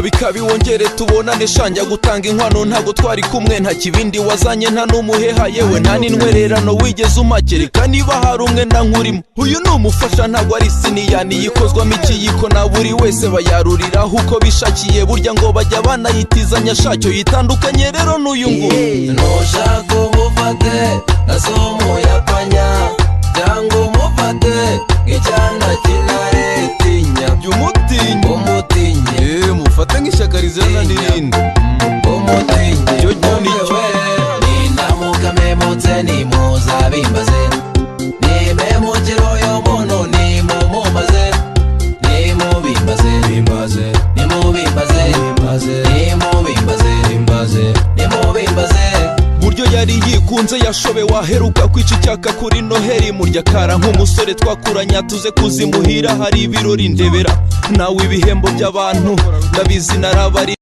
kabi wongere tubonane shanja gutanga inkwano ntago twari kumwe nta kibindi wazanye nta numuheha yewe nta n'intwererano wigeze umakereka niba hari umwenda nkurimo uyu numufasha ntago ari siniyani yikozwamo ikiyiko na buri wese bayaruriraho uko bishakiye burya ngo bajya banayitizanya shacyo yitandukanye rero n'uyu nguyu nushaka umufate nasomo yapanya cyangwa umufate nk'icyana kinaretinya umutinye mufate nk'ishyaka rizana n'irindi umutinye cyo nicyo nindamuka memutse nimuzabimbaze nimemukiro y'umuntu nimumumaze nimubimbaze buryo yari yikunze yashobe waheruka kwica icyaka kuri Noheli murya kara nk'umusore twakuranya tuze kuzimuhira hari ibirori ndebera nawe ibihembo by'abantu ndabizi narabari